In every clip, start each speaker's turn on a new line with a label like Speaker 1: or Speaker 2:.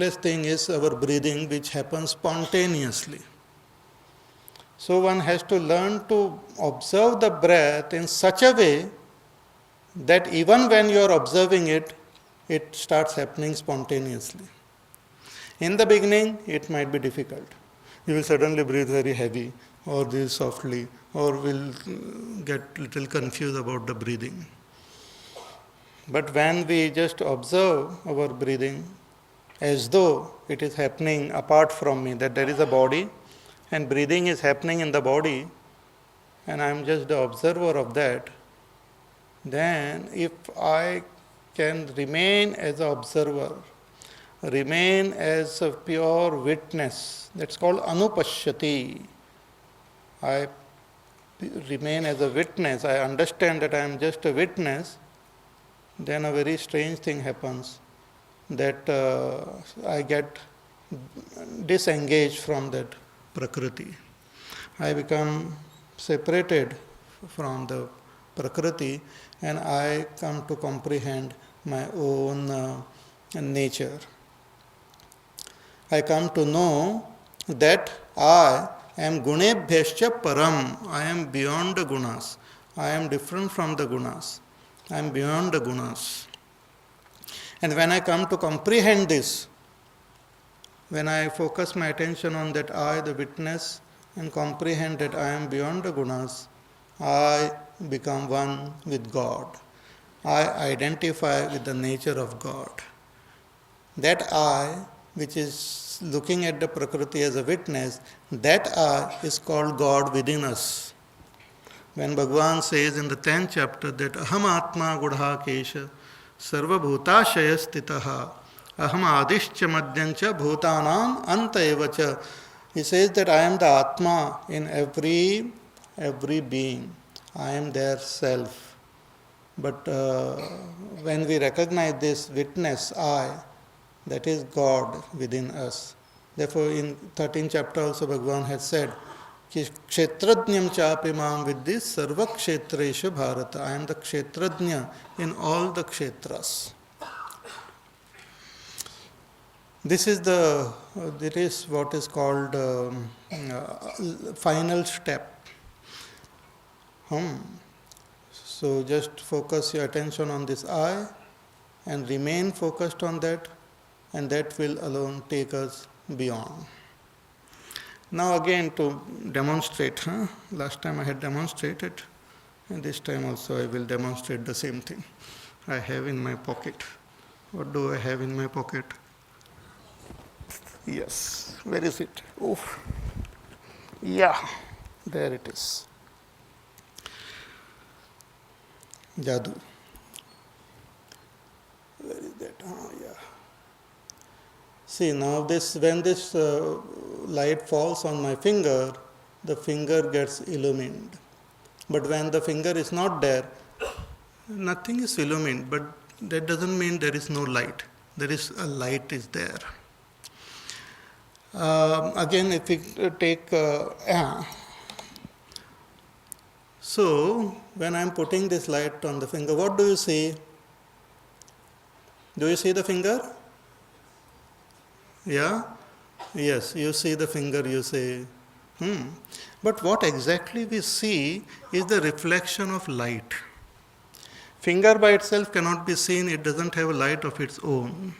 Speaker 1: First thing is our breathing, which happens spontaneously. So one has to learn to observe the breath in such a way that even when you are observing it, it starts happening spontaneously. In the beginning, it might be difficult. You will suddenly breathe very heavy, or breathe softly, or will get little confused about the breathing. But when we just observe our breathing as though it is happening apart from me, that there is a body and breathing is happening in the body, and I am just the observer of that, then if I can remain as an observer, remain as a pure witness, that's called anupashyati. I remain as a witness, I understand that I am just a witness, then a very strange thing happens, that I get disengaged from that Prakriti. I become separated from the Prakriti and I come to comprehend my own nature. I come to know that I am gunebhyascha param. I am beyond the gunas. I am different from the gunas. I am beyond the gunas. And when I come to comprehend this, when I focus my attention on that I, the witness, and comprehend that I am beyond the gunas, I become one with God. I identify with the nature of God. That I, which is looking at the Prakriti as a witness, that I is called God within us. When Bhagavan says in the 10th chapter that Aham Atma Gudha Kesha Sarva Bhuta Shayastitaha Aham Adishcha Madhyancha Bhutanam Anta Evacha. He says that I am the Atma in every being. I am their self. But when we recognize this witness, I, that is God within us. Therefore, in 13th chapter also Bhagavan has said, Kshetrajñam chapi mam viddhi sarva kshetresha bharata. I am the kshetrajña in all the kshetras. This is what is called final step. So just focus your attention on this I and remain focused on that, and that will alone take us beyond. Now again to demonstrate, last time I had demonstrated, and this time also I will demonstrate the same thing. I have in my pocket. What do I have in my pocket? Yes, where is it? Oh, yeah, there it is. Jadoo. Where is that? Yeah. See, now when this light falls on my finger, the finger gets illumined. But when the finger is not there, nothing is illumined. But that doesn't mean there is no light. There is a light is there. Again, if we take so when I am putting this light on the finger, what do you see? Do you see the finger? Yeah? Yes, you see the finger, you say, But what exactly we see is the reflection of light. Finger by itself cannot be seen, it doesn't have a light of its own.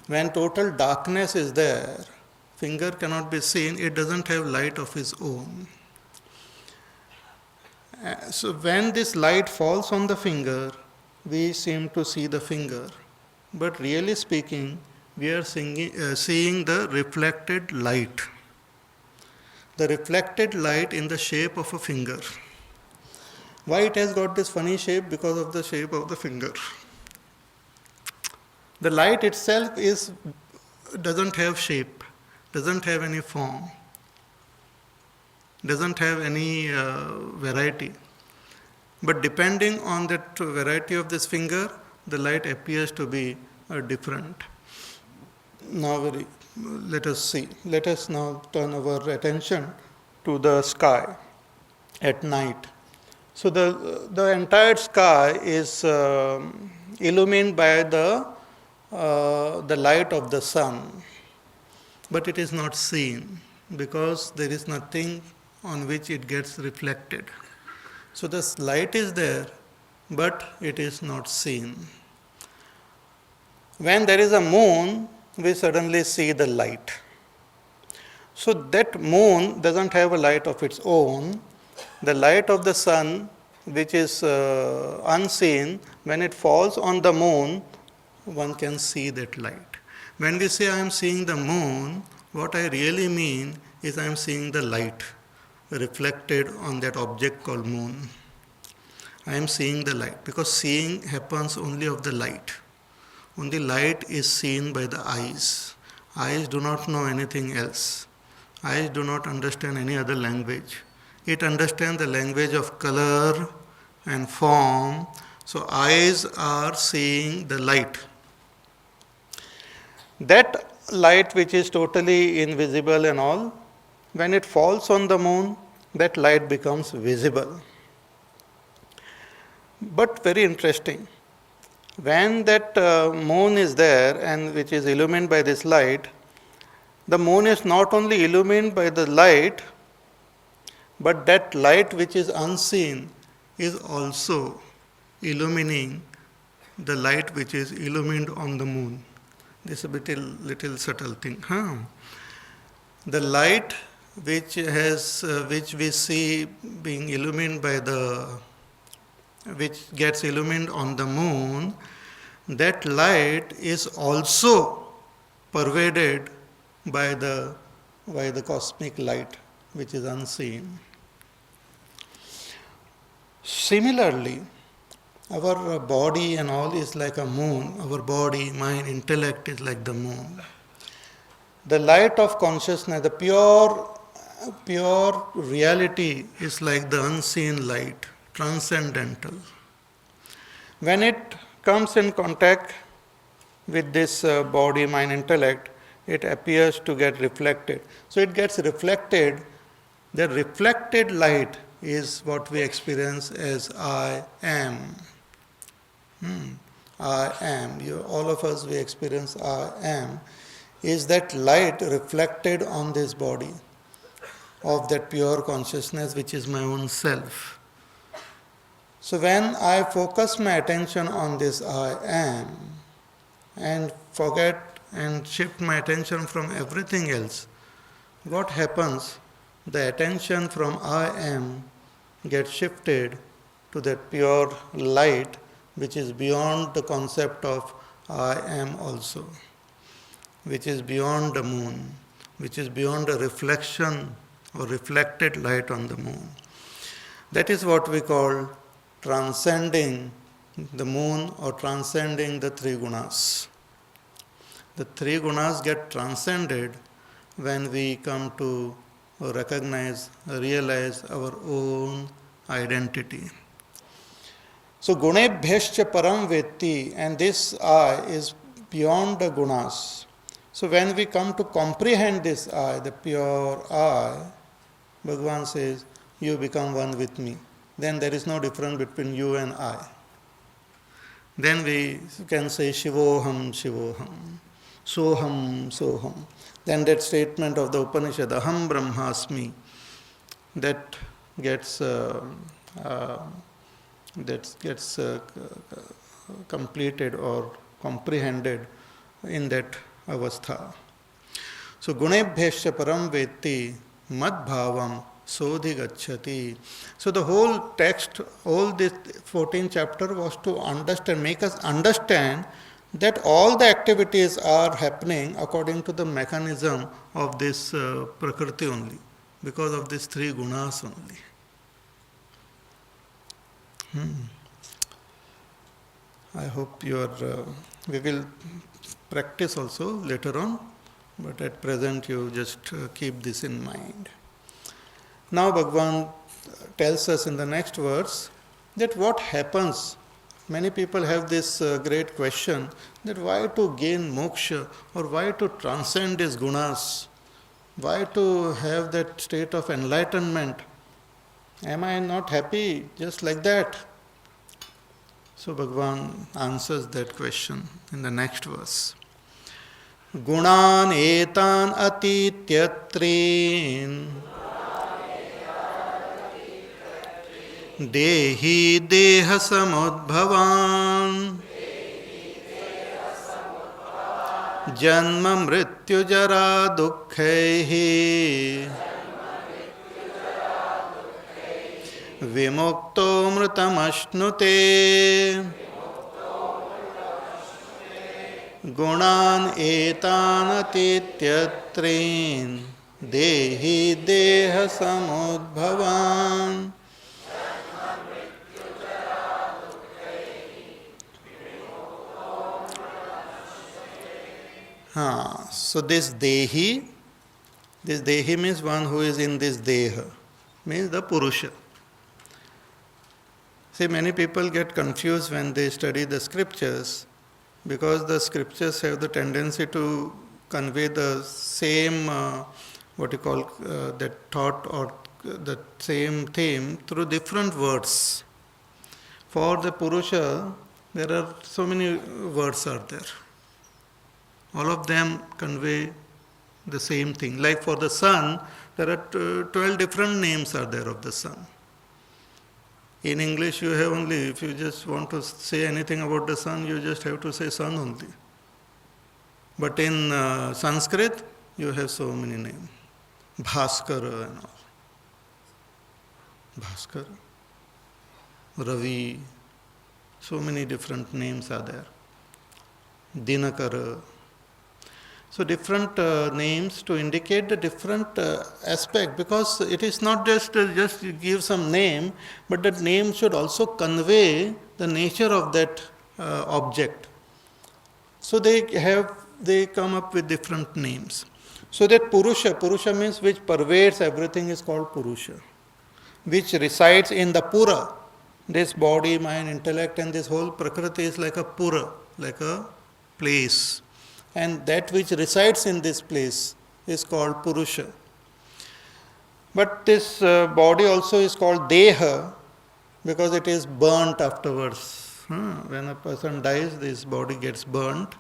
Speaker 1: When total darkness is there, finger cannot be seen, it doesn't have light of its own. So when this light falls on the finger, we seem to see the finger. But really speaking, we are seeing the reflected light. The reflected light in the shape of a finger. Why it has got this funny shape? Because of the shape of the finger. The light itself doesn't have shape, doesn't have any form, doesn't have any variety. But depending on that variety of this finger, the light appears to be different. Now let us see. Let us now turn our attention to the sky at night. So the entire sky is illumined by the the light of the sun, but it is not seen because there is nothing on which it gets reflected. So the light is there, but it is not seen. When there is a moon, we suddenly see the light. So that moon doesn't have a light of its own. The light of the sun, which is unseen, when it falls on the moon, one can see that light. When we say I am seeing the moon, what I really mean is I am seeing the light reflected on that object called moon. I am seeing the light because seeing happens only of the light. Only light is seen by the eyes. Eyes do not know anything else. Eyes do not understand any other language. It understands the language of color and form. So eyes are seeing the light. That light which is totally invisible and all, when it falls on the moon, that light becomes visible. But very interesting. When that moon is there and which is illumined by this light, the moon is not only illumined by the light, but that light which is unseen is also illumining the light which is illumined on the moon. This is a little subtle thing. The light which we see being illumined by which gets illumined on the moon, that light is also pervaded by the cosmic light which is unseen. Similarly, our body and all is like a moon. Our body, mind, intellect is like the moon. The light of consciousness, the pure reality is like the unseen light, transcendental. When it comes in contact with this body, mind, intellect, it appears to get reflected. So it gets reflected. The reflected light is what we experience as I am. I am. All of us, we experience I am. Is that light reflected on this body of that pure consciousness which is my own self. So when I focus my attention on this I am and forget and shift my attention from everything else, what happens? The attention from I am gets shifted to that pure light which is beyond the concept of I am also, which is beyond the moon, which is beyond the reflection or reflected light on the moon. That is what we call transcending the moon or transcending the three gunas. The three gunas get transcended when we come to recognize, realize our own identity. So gunebhyascha param vetti, and this I is beyond the gunas. So when we come to comprehend this I, the pure I, Bhagavan says, you become one with me. Then there is no difference between you and I. Then we can say Shivoham, Shivoham, Soham, Soham. Then that statement of the Upanishad, Aham Brahmasmi, that gets completed or comprehended in that avastha. So gunebhyascha param vetti mad bhavam sodhi gacchati. So the whole text, all this 14th chapter was to understand, make us understand that all the activities are happening according to the mechanism of this prakriti only, because of these three gunas only. I hope we will practice also later on, but at present you just keep this in mind. Now Bhagavan tells us in the next verse that what happens. Many people have this great question that why to gain moksha or why to transcend these gunas, why to have that state of enlightenment. Am I not happy just like that? So Bhagavan answers that question in the next verse. Gunan etan atityatrin dehi deha samudbhavan janma mrityu jara dukkhehi vimukto mritamashnute gunan etan atityatrin dehi deha samudbhavan. So this dehi means one who is in this deha, means the Purusha. See, many people get confused when they study the scriptures, because the scriptures have the tendency to convey the same, that thought or the same theme through different words. For the Purusha, there are so many words are there. All of them convey the same thing. Like for the sun, there are 12 different names are there of the sun. In English, you have only, if you just want to say anything about the sun, you just have to say sun only. But in Sanskrit, you have so many names. Bhaskara and all. Bhaskara, Ravi, so many different names are there. Dinakara. So different names to indicate the different aspect, because it is not just give some name, but that name should also convey the nature of that object. So they come up with different names. So that Purusha means which pervades everything is called Purusha, which resides in the Pura. This body, mind, intellect and this whole Prakriti is like a Pura, like a place. And that which resides in this place is called Purusha. But this body also is called Deha, because it is burnt afterwards. When a person dies, this body gets burnt.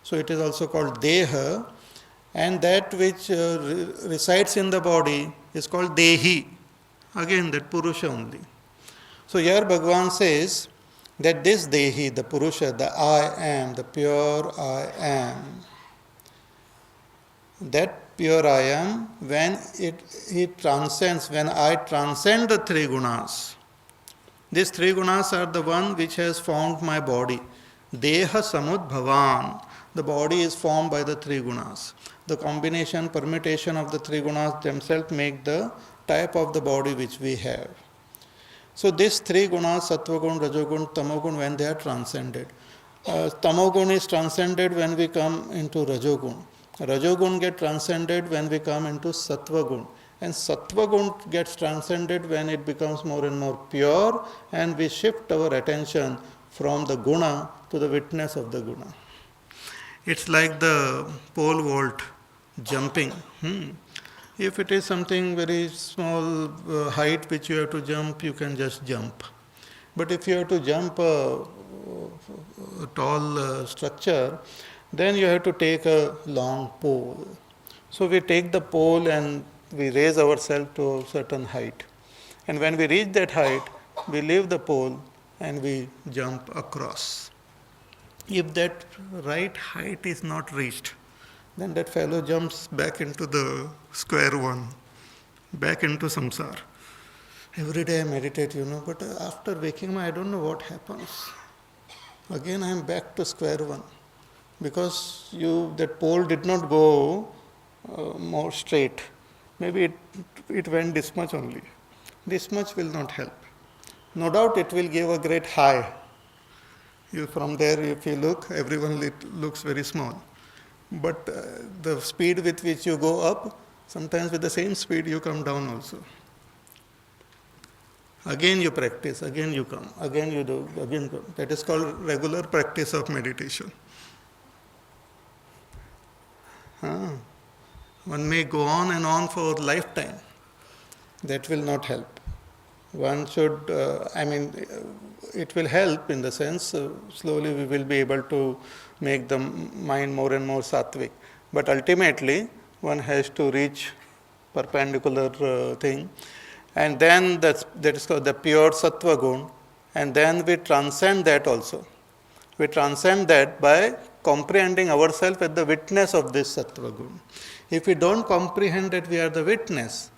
Speaker 1: So it is also called Deha. And that which resides in the body is called Dehi. Again, that Purusha only. So here Bhagavan says that this Dehi, the Purusha, the I am, the pure I am, that pure I am, when it transcends, when I transcend the three gunas, these three gunas are the one which has formed my body. Deha samudbhavan, the body is formed by the three gunas. The combination, permutation of the three gunas themselves make the type of the body which we have. So these three gunas, sattva gun, rajogun, tamogun, when they are transcended. Tamogun is transcended when we come into rajogun. Rajogun gets transcended when we come into sattva gun. And sattva gun gets transcended when it becomes more and more pure, and we shift our attention from the guna to the witness of the guna. It's like the pole vault jumping. If it is something very small height which you have to jump, you can just jump. But if you have to jump a tall structure, then you have to take a long pole. So we take the pole and we raise ourselves to a certain height. And when we reach that height, we leave the pole and we jump across. If that right height is not reached, then that fellow jumps back into the square one, back into samsara. Every day I meditate, but after waking up, I don't know what happens. Again I am back to square one, because that pole did not go more straight. Maybe it went this much only. This much will not help. No doubt it will give a great high. From there, if you look, everyone looks very small. But the speed with which you go up, sometimes with the same speed you come down also. Again you practice, again you come, again you do, again come. That is called regular practice of meditation. One may go on and on for lifetime. That will not help. One should, it will help in the sense, slowly we will be able to make the mind more and more sattvic. But ultimately, one has to reach perpendicular thing. And then that is called the pure sattva gun. And then we transcend that also. We transcend that by comprehending ourselves as the witness of this sattva gun. If we don't comprehend that we are the witness,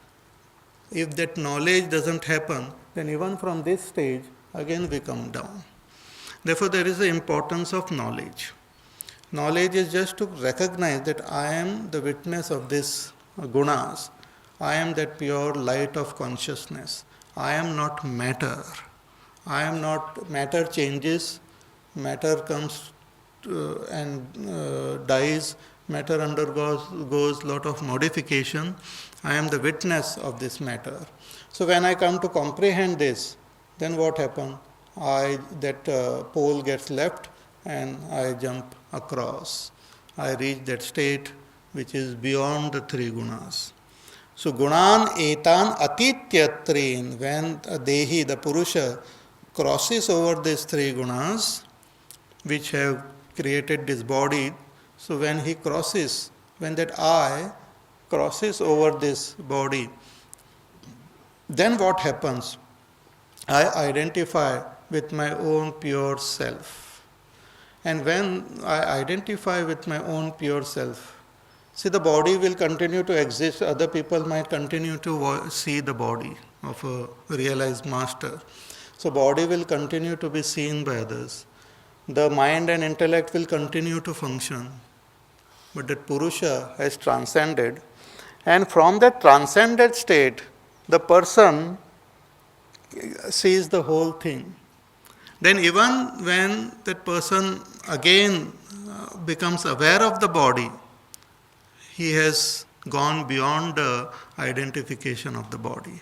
Speaker 1: if that knowledge doesn't happen, then even from this stage, again we come down. Therefore, there is the importance of knowledge. Knowledge is just to recognize that I am the witness of these gunas. I am that pure light of consciousness. I am not matter. I am not, matter changes, matter comes and dies, matter undergoes lot of modification. I am the witness of this matter. So when I come to comprehend this, then what happens? That pole gets left and I jump across. I reach that state which is beyond the three gunas. So gunan etan atityatrin, when a dehi, the Purusha, crosses over these three gunas which have created this body, so when he crosses, when that I crosses over this body, then what happens? I identify with my own pure self. And when I identify with my own pure self, see, the body will continue to exist. Other people might continue to see the body of a realized master. So body will continue to be seen by others. The mind and intellect will continue to function. But that Purusha has transcended. And from that transcended state, the person sees the whole thing. Then even when that person again becomes aware of the body, he has gone beyond the identification of the body.